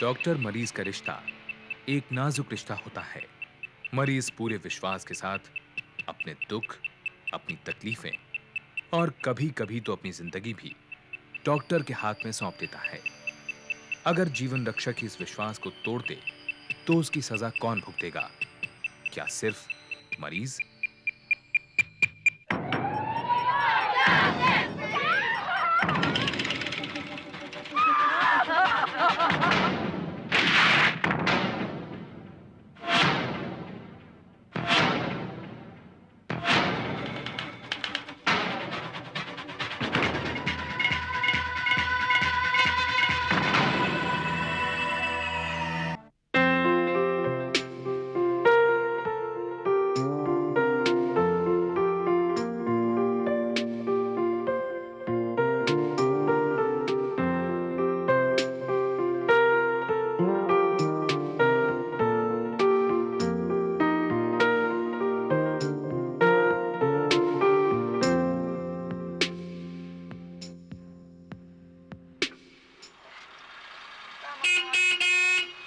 Doctor मरीज का रिश्ता एक नाजुक रिश्ता होता है। मरीज पूरे विश्वास के साथ अपने दुख, अपनी तकलीफें और कभी-कभी तो अपनी जिंदगी भी डॉक्टर के हाथ में सौंप देता है। अगर जीवन रक्षक ही इस विश्वास को तोड़ दे, तो उसकी सजा कौन भुगतेगा? क्या सिर्फ मरीज?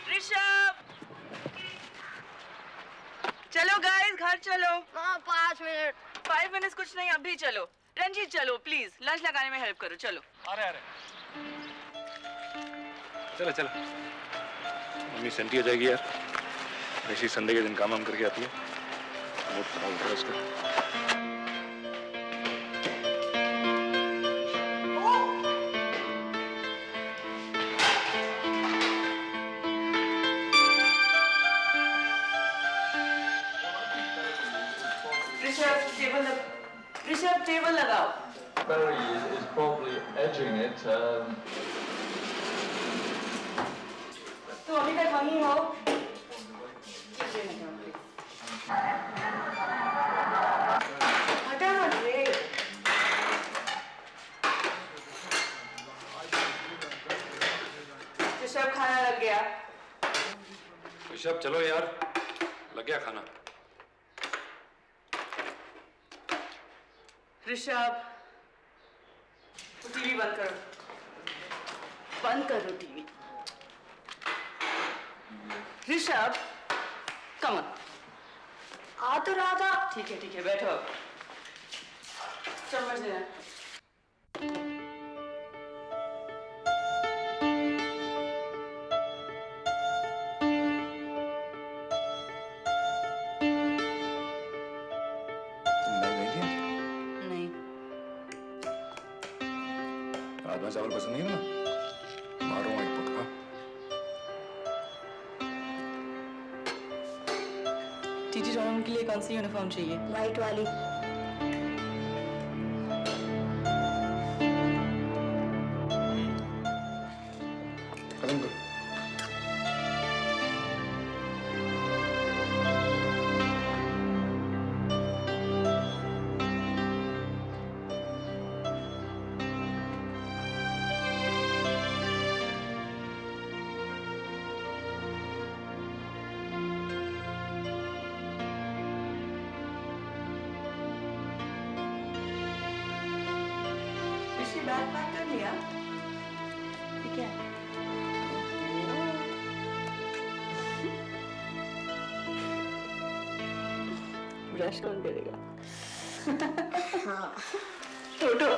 ऋषभ, चलो गाइस, घर चलो। 5 मिनट। 5 मिनट्स कुछ नहीं, अभी चलो। रंजीत चलो प्लीज, लंच लगाने में हेल्प करो। चलो। अरे चलो चलो, मम्मी सेंटी हो जाएगी यार। ऐसी संडे के दिन काम वाम करके आती है, मूड खराब होता है उसका। ऋषभ टेबल लगाओ। Barry is probably edging it. तो अभी तक वहीं हो। हटा मत रे। ऋषभ, खाना लग गया। ऋषभ चलो यार, लग गया खाना। ऋषभ, टीवी बंद करो। बंद करो टीवी। Rishabh, come on. आ तो रहा था। ठीक है, बैठो। चम्मच देना। नहीं। राजमा चावल पसंद नहीं है ना? मारूंगा एक पक्का। टीटी टूर्नामेंट के लिए कौन सी यूनिफॉर्म चाहिए? वाइट वाली। खत्म करो। बैग पैक कर लिया? ठीक है। ब्रश कौन करेगा? हाँ। उठो,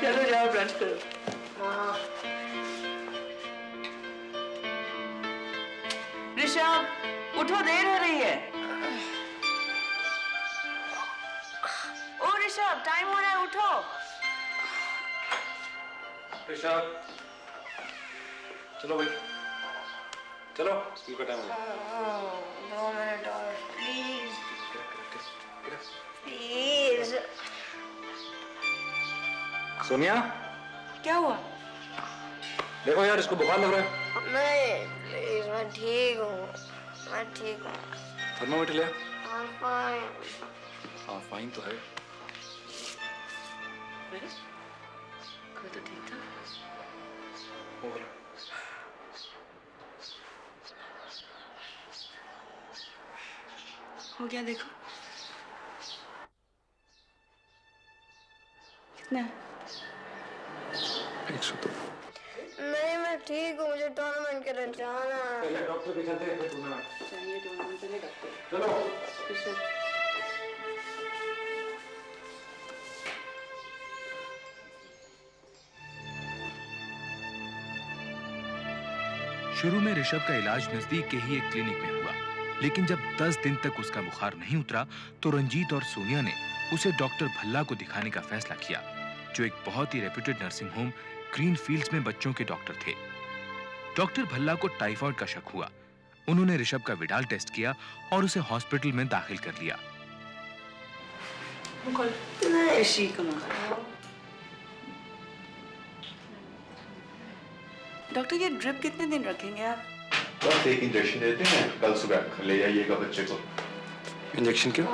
चलो जाओ ब्रश करो। हाँ। ऋषभ, उठो, देर हो रही है। ओ ऋषभ, टाइम हो रहा है, उठो। ऋषभ चलो भाई, चलो स्कूल का टाइम हो गया। 2 मिनट और प्लीज। प्लीज। सोनिया, क्या हुआ? देखो यार, इसको बुखार लग रहा है। नहीं प्लीज, मैं ठीक हूँ। थर्मामीटर ले। I'm fine। हाँ फाइन तो है। कल तो ठीक था। और हो गया, देखो कितना? 102। नहीं मैं ठीक हूँ, मुझे टूर्नामेंट के लिए जाना है। डॉक्टर के चलते हैं टूर्नामेंट। चाहिए टूर्नामेंट चले डॉक्टर। चलो। शुरू में ऋषभ का इलाज नजदीक के ही एक क्लिनिक में हुआ, लेकिन जब 10 दिन तक उसका बुखार नहीं उतरा तो रंजीत और सोनिया ने उसे डॉक्टर भल्ला को दिखाने का फैसला किया, जो एक बहुत ही reputed nursing home Green Fields में बच्चों के डॉक्टर थे। डॉक्टर भल्ला को टाइफाइड का शक हुआ। उन्होंने ऋषभ का विडाल टेस्ट किया और उसे हॉस्पिटल में दाखिल कर लिया। ऋषि को डॉक्टर, ये ड्रिप कितने दिन रखेंगे आप? बस एक इंजेक्शन देते हैं, कल सुबह ले जाइएगा बच्चे को। इंजेक्शन क्यों?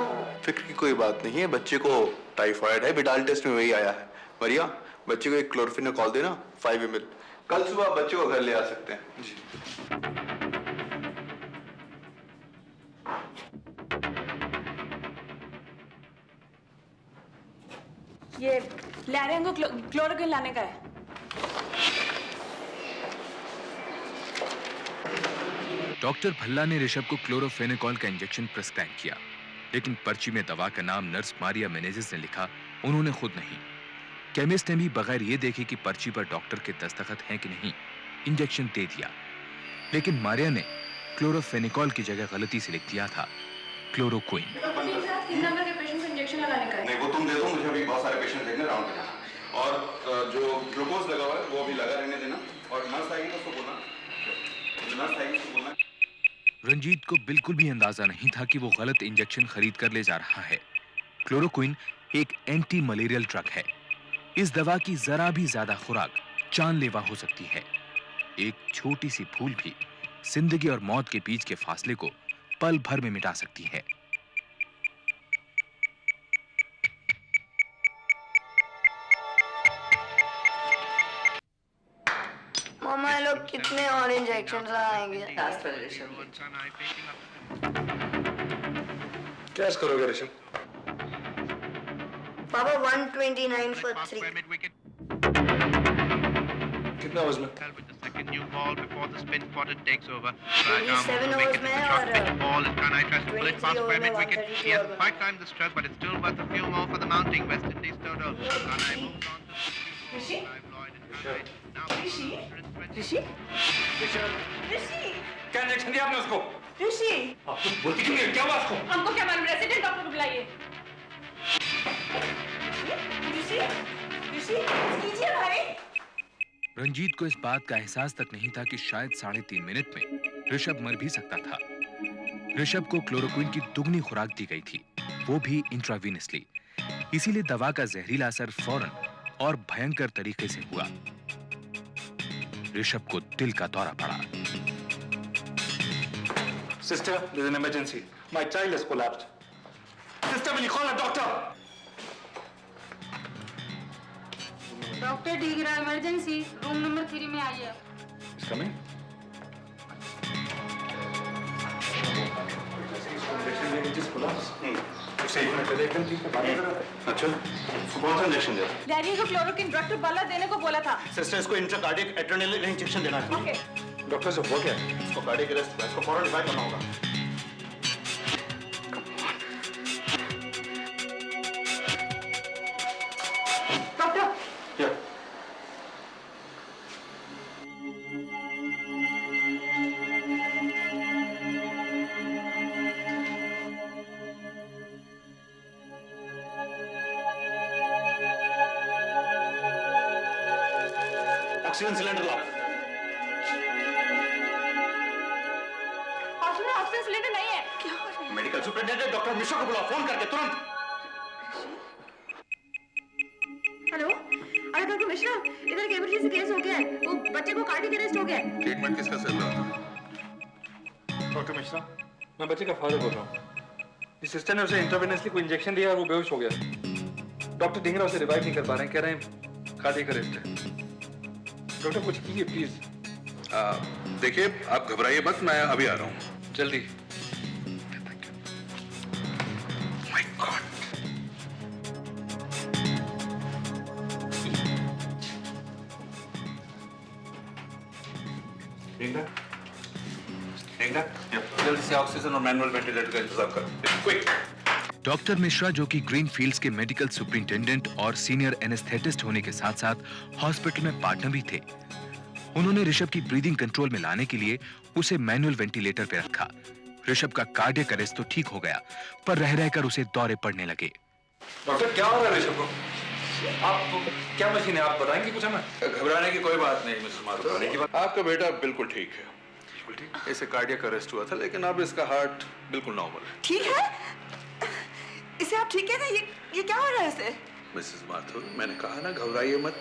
फिक्र की कोई बात नहीं है, बच्चे को टाइफाइड है, विडाल टेस्ट में वही आया है। मरिया, बच्चे को एक क्लोरोफिनोकॉल देना 5 ml। कल सुबह बच्चे को घर ले आ सकते हैं। जी। ये लैरियन को क्लोरोक्विन लाने का है। डॉक्टर भल्ला ने ऋषभ को क्लोरोफेनेकॉल का इंजेक्शन प्रिस्क्राइब किया, लेकिन पर्ची में दवा का नाम नर्स मारिया मेनेजेस ने लिखा, उन्होंने खुद नहीं। केमिस्ट ने भी बगैर ये देखे कि पर्ची पर डॉक्टर के दस्तखत हैं कि नहीं, इंजेक्शन दे दिया। लेकिन मारिया ने क्लोरोफेनेकॉल की जगह गलती से लिख दिया था क्लोरोक्विन। नहीं, वो तुम दे दो, मुझे अभी बहुत सारे पेशेंट देखने राउंड पे जाना। और जो ग्लूकोज लगा हुआ है वो अभी लगा रहने देना, और नर्स आएगी तो उसको बोलना, नर्स आएगी तो बोलना। रंजीत को बिल्कुल भी अंदाजा नहीं था कि वो गलत इंजेक्शन खरीद कर ले जा रहा है। क्लोरोक्विन एक एंटी मलेरियल ड्रग है। इस दवा की जरा भी ज्यादा खुराक जानलेवा हो सकती है। एक छोटी सी भूल भी जिंदगी और मौत के बीच के फासले को पल भर में मिटा सकती है। मामा ये लोग कितने और इंजेक्शन लगाएंगे? लास्ट वाले ऋषभ। क्या करोगे ऋषभ? पापा 129 for 3. कितना वजन? with the second new ball before the spin spotter takes over. Only 7 overs में है और Pitch ball is Kanai tries to pull it 23 past over per में wicket. 132 He hasn't over. quite climbed the stroke, but it's still worth a few more for the mounting West Indies total. Kanai moves on to Rishi? Clive Lloyd and Kanai. Now Rishi? 120. ऋषि? ऋषि? क्या injection दिया आपने उसको? ऋषि? आप तुम बोलती क्यों नहीं? क्या हुआ उसको? हमको क्या मालूम, रेसिडेंट डॉक्टर को बुलाइए। ऋषि? ऋषि? कीजिए भाई। रंजीत को इस बात का एहसास तक नहीं था कि शायद 3.5 मिनट में ऋषभ मर भी सकता था। ऋषभ को क्लोरोक्विन की दुगनी खुराक दी गई थी, वो भी इंट्रावीनसली। इसीलिए दवा का जहरीला असर फौरन और भयंकर तरीके से हुआ। ऋषभ को दिल का दौरा पड़ा। Sister, there's an emergency. My child has collapsed. Sister, will you call a doctor? Doctor ठीक रहा, इमरजेंसी रूम नंबर 3 में आइए। He's coming. अच्छा, कौन सा इंजेक्शन दिया? डैडी को क्लोरोक्विन डॉक्टर भल्ला देने को बोला था। सिस्टर, इसको इंट्राकार्डिक एड्रेनालिन इंजेक्शन देना है। ओके। डॉक्टर से हुआ क्या? इसको कार्डियक अरेस्ट है, इसको फौरन रिवाइव करना होगा। डॉक्टर। क्या? ऑक्सीजन सिलेंडर लाओ। ऑक्सीजन सिलेंडर नहीं है। क्या? मेडिकल सुपरिटेंडेंट डॉक्टर मिश्रा को बुलाओ, फोन करके तुरंत। हेलो, अरे डॉक्टर मिश्रा, इधर केबल से केस हो गया है, वो बच्चे को कार्डियक अरेस्ट हो गया है। ट्रीटमेंट किसका चल रहा था? डॉक्टर मिश्रा, मैं बच्चे का फादर बोल रहा हूँ। इस सिस्टर ने उसे इंट्रावेनसली कोई इंजेक्शन दिया और वो बेहोश हो गया। डॉक्टर ढिंगरा उसे रिवाइव नहीं कर पा रहे हैं, कह रहे हैं कार्डियक अरेस्ट है। डॉक्टर कुछ कीजिए प्लीज। देखिए, आप घबराइए मत, मैं अभी आ रहा हूँ। जल्दी। My God. जल्दी से ऑक्सीजन और मैनुअल वेंटिलेटर का इंतजाम कर। क्विक। डॉक्टर मिश्रा, जो कि ग्रीन फील्ड्स के मेडिकल सुपरिंटेंडेंट और सीनियर एनेस्थेटिस्ट होने के साथ साथ हॉस्पिटल में पार्टनर भी थे, उन्होंने ऋषभ की ब्रीदिंग कंट्रोल में लाने के लिए उसे मैनुअल वेंटिलेटर पे रखा। ऋषभ का कार्डियक अरेस्ट तो ठीक हो गया, पर रह रहकर उसे दौरे पड़ने लगे। डॉक्टर क्या हो रहा है ऋषभ को? आप क्या मशीन है, आप बताएंगे कुछ हमें? घबराने की कोई बात नहीं मिस्टर माथुर। आपका बेटा बिल्कुल ठीक है। बिल्कुल ठीक। इसे कार्डियक अरेस्ट हुआ था, लेकिन अब इसका हार्ट बिल्कुल नॉर्मल है। ठीक है? इसे आप ठीक है ना? ये क्या हो रहा है इसे? मिसेस माथुर, मैंने कहा ना घबराइए मत।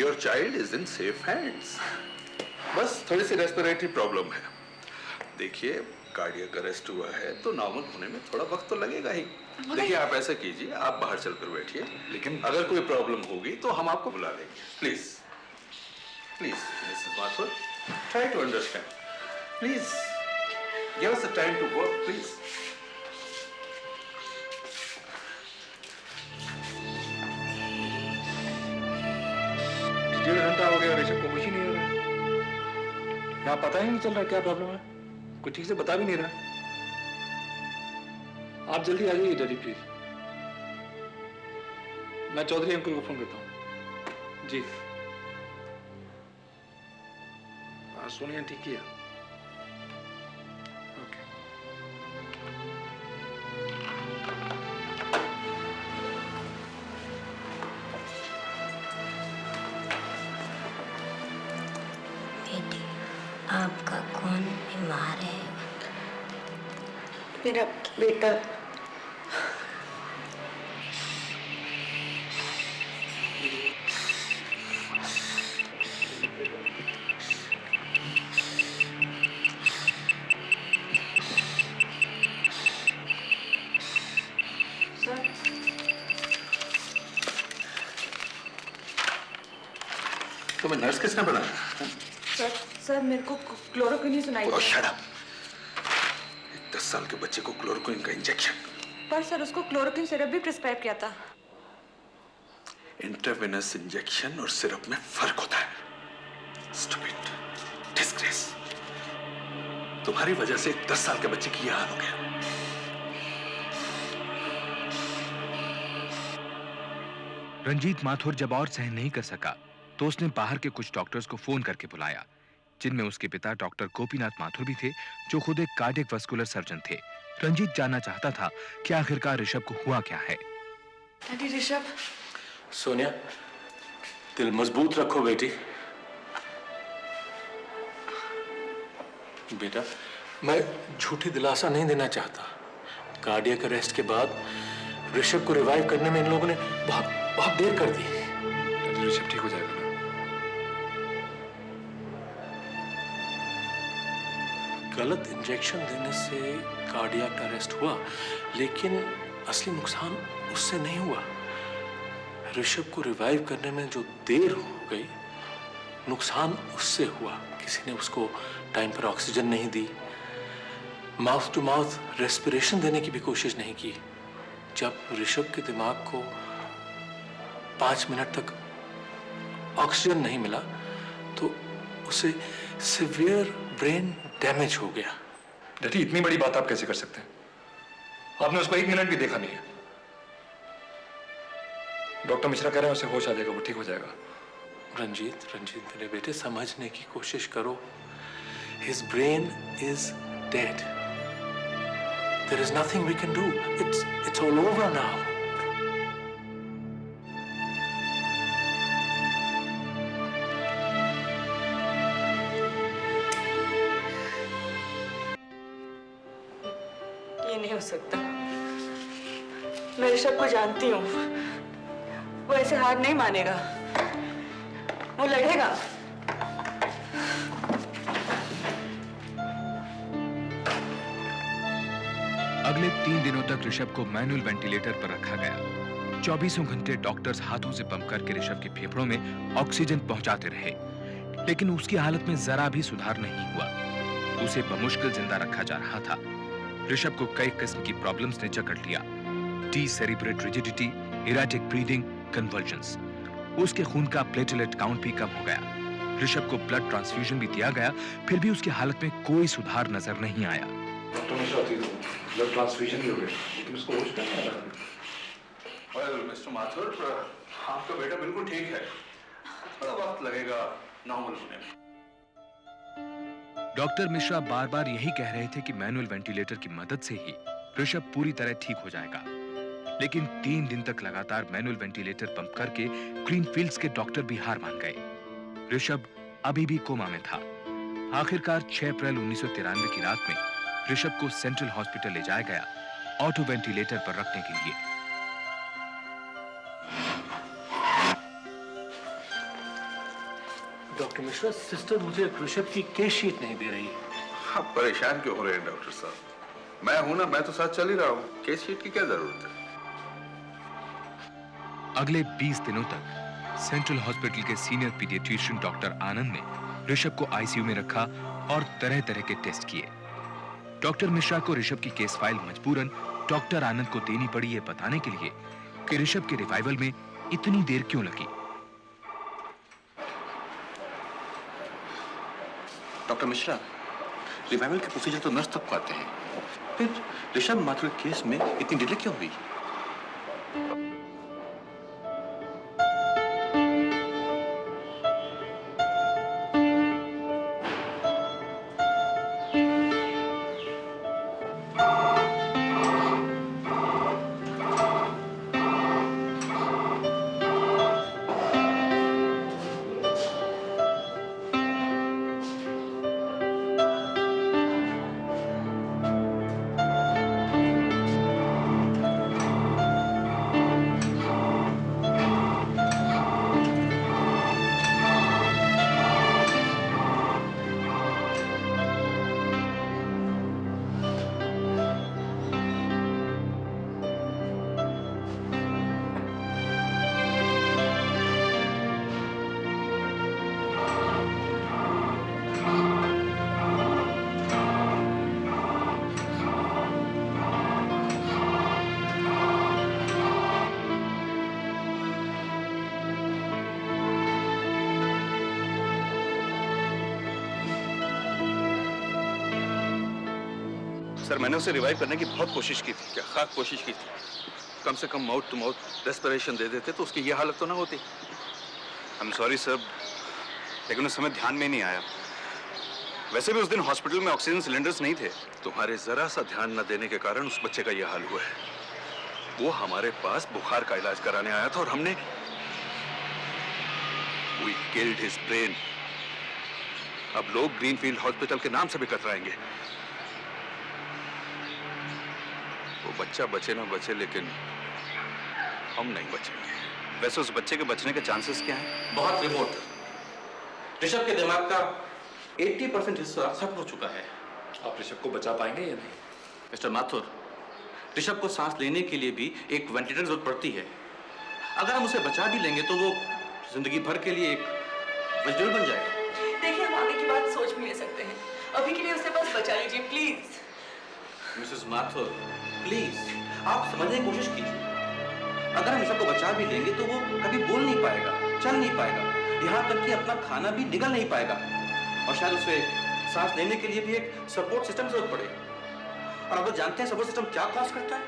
Your child is in safe hands. बस थोड़ी सी रेस्पिरेटरी प्रॉब्लम है। देखिए, कार्डियक अरेस्ट हुआ है तो नॉर्मल होने में थोड़ा वक्त तो लगेगा ही। देखिए, आप ऐसा कीजिए, आप बाहर चलकर बैठिए, लेकिन अगर कोई प्रॉब्लम होगी तो हम आपको बुला लेंगे। Please please Mrs Mathur, try to understand. Please give us the time to work, please. डेढ़ घंटा हो गया, ऋषभ को कुछ ही नहीं हो रहा। यहाँ पता ही नहीं चल रहा क्या प्रॉब्लम है, कुछ ठीक से बता भी नहीं रहा। आप जल्दी आ जाइए डैडी प्लीज। मैं चौधरी अंकल को फोन करता हूँ। जी हाँ, सोनिया ठीक ही है। ओके। बेटी, आपका कौन बीमार है? मेरा बेटा। तुम्हें नर्स किसने बनाया? सर मेरे को क्लोरोक्विन ही सुनाई Oh, shut up. 10 साल के बच्चे को क्लोरोक्विन का इंजेक्शन। पर सर उसको क्लोरोक्विन सिरप भी प्रिस्क्राइब किया था। इंट्रावेनस इंजेक्शन और सिरप में फर्क होता है। Stupid. Disgrace. तुम्हारी वजह से 10 साल के बच्चे की यह हाल हो गया। रंजीत माथुर जब और सहन नहीं कर सका तो उसने बाहर के कुछ डॉक्टर्स को फोन करके बुलाया, जिनमें उसके पिता डॉक्टर गोपीनाथ माथुर भी थे, जो खुद एक कार्डियक वस्कुलर सर्जन थे। रंजीत जानना चाहता था कि आखिरकार ऋषभ को हुआ क्या है। डैडी ऋषभ। सोनिया, दिल मजबूत रखो बेटी। बेटा, मैं झूठी दिलासा नहीं देना चाहता। कार्डियक अरेस्ट के बाद ऋषभ को रिवाइव करने में इन लोगों ने बहुत देर कर दी। ऋषभ ठीक हो जाएगा ना? गलत इंजेक्शन देने से कार्डियक अरेस्ट हुआ, लेकिन असली नुकसान उससे नहीं हुआ। ऋषभ को रिवाइव करने में जो देर हो गई, नुकसान उससे हुआ। किसी ने उसको टाइम पर ऑक्सीजन नहीं दी, माउथ टू माउथ रेस्पिरेशन देने की भी कोशिश नहीं की। जब ऋषभ के दिमाग को 5 मिनट तक ऑक्सीजन नहीं मिला तो उसे सिवियर ब्रेन डैमेज हो गया। डैडी, इतनी बड़ी बात आप कैसे कर सकते हैं? आपने उसको 1 मिनट भी देखा नहीं है। डॉक्टर मिश्रा कह रहे हैं उसे होश आ जाएगा, वो ठीक हो जाएगा। रंजीत मेरे बेटे, समझने की कोशिश करो। His brain is dead. There is nothing we can do. It's all over now. ये नहीं हो सकता। मैं ऋषभ को जानती हूँ, वो ऐसे हार नहीं मानेगा, वो लड़ेगा। अगले 3 दिनों तक ऋषभ को मैनुअल वेंटिलेटर पर रखा गया। 24 घंटे डॉक्टर्स हाथों से पंप करके ऋषभ के फेफड़ों में ऑक्सीजन पहुंचाते रहे, लेकिन उसकी हालत में जरा भी सुधार नहीं हुआ। उसे बमुश्किल जिंदा रखा जा रहा था। ऋषभ को कई किस्म की प्रॉब्लम्स ने जकड़ लिया। डीसेरिब्रेट रिजिडिटी, इरेटिक ब्रीदिंग, कन्वर्जन्स। उसके खून का प्लेटलेट काउंट भी कम हो गया। ऋषभ को ब्लड ट्रांसफ्यूजन भी दिया गया, फिर भी उसकी हालत में कोई सुधार नजर नहीं आया। डॉक्टर मिश्रा थी तो ब्लड ट्रांसफ्यूजन भी हो गया, लेकिन उसको होश नहीं आ रहा। वेल मिस्टर माथुर, आपका बेटा बिल्कुल ठीक है, थोड़ा वक्त लगेगा नॉर्मल होने में। डॉक्टर मिश्रा बार बार यही कह रहे थे कि मैनुअल वेंटिलेटर की मदद से ही ऋषभ पूरी तरह ठीक हो जाएगा, लेकिन 3 दिन तक लगातार मैनुअल वेंटिलेटर पंप करके ग्रीनफील्ड्स के डॉक्टर भी हार मान गए। ऋषभ अभी भी कोमा में था। आखिरकार 6 अप्रैल 1993 की रात में ऋषभ को सेंट्रल हॉस्पिटल ले जाया गया ऑटो वेंटिलेटर पर रखने के लिए। डॉक्टर मिश्रा, सिस्टर मुझे ऋषभ की केस शीट नहीं दे रही। आप परेशान क्यों हो रहे हैं डॉक्टर साहब? मैं हूं ना, मैं तो साथ चल ही रहा हूं, केस शीट की क्या जरूरत है? अगले 20 दिनों तक सेंट्रल हॉस्पिटल के सीनियर पीडियाट्रिशियन डॉक्टर आनंद ने ऋषभ को आईसीयू में रखा और तरह तरह के टेस्ट किए। डॉक्टर मिश्रा को ऋषभ की केस फाइल मजबूरन डॉक्टर आनंद को देनी पड़ी ये बताने के लिए कि ऋषभ के रिवाइवल में इतनी देर क्यों लगी। डॉक्टर मिश्रा, रिवाइवल के प्रोसीजर तो नर्स तक को आते हैं, फिर ऋषभ माथुर केस में इतनी डिले क्यों हुई? सर, मैंने उसे रिवाइव करने की बहुत कोशिश की थी। क्या खाक कोशिश की थी? कम से कम माउथ टू माउथ रेस्पिरेशन दे देते तो उसकी ये हालत तो ना होती। आई एम सॉरी सर, लेकिन उस समय ध्यान में नहीं आया। वैसे भी उस दिन हॉस्पिटल में ऑक्सीजन सिलेंडर्स नहीं थे। तुम्हारे जरा सा ध्यान न देने के कारण उस बच्चे का यह हाल हुआ है। वो हमारे पास बुखार का इलाज कराने आया था और हमने We killed his brain. अब लोग ग्रीनफील्ड हॉस्पिटल के नाम से भी कतराएंगे। वो बच्चा बचे ना बचे, लेकिन हम नहीं बचेंगे। वैसे उस बच्चे के बचने के चांसेस क्या हैं? बहुत रिमोट। ऋषभ के दिमाग का 80% हिस्सा खत्म हो चुका है। आप ऋषभ को बचा पाएंगे या नहीं? मिस्टर माथुर, ऋषभ को सांस लेने के लिए भी एक वेंटिलेटर जरूरत पड़ती है। अगर हम उसे बचा भी लेंगे तो वो जिंदगी भर के लिए एक वेजिटेबल बन जाएगा। देखिए, हम आगे की बात सोच भी ले सकते हैं। अभी के लिए उसे बस बचा लीजिए प्लीज। मिसेस माथुर, प्लीज आप समझने की कोशिश कीजिए। अगर हम ऋषभ को बचा भी लेंगे तो वो कभी बोल नहीं पाएगा, चल नहीं पाएगा, यहाँ तक कि अपना खाना भी निगल नहीं पाएगा, और शायद उसे सांस लेने के लिए भी एक सपोर्ट सिस्टम जरूरत पड़े। और आप लोग जानते हैं सपोर्ट सिस्टम क्या कॉस्ट करता है?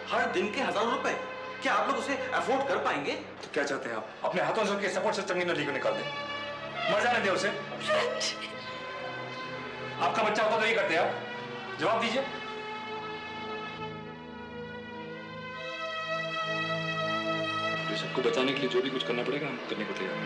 हर दिन के हजारों रुपए। क्या आप लोग उसे अफोर्ड कर पाएंगे? तो क्या चाहते हैं आप? अपने हाथों से उसके सपोर्ट सिस्टम की नली को निकाल दें, मर जाने दें उसे। आपका बच्चा होता तो ये करते आप? जवाब दीजिए। ऋषभ को बचाने के लिए जो भी कुछ करना पड़ेगा हम करने को तैयार हैं।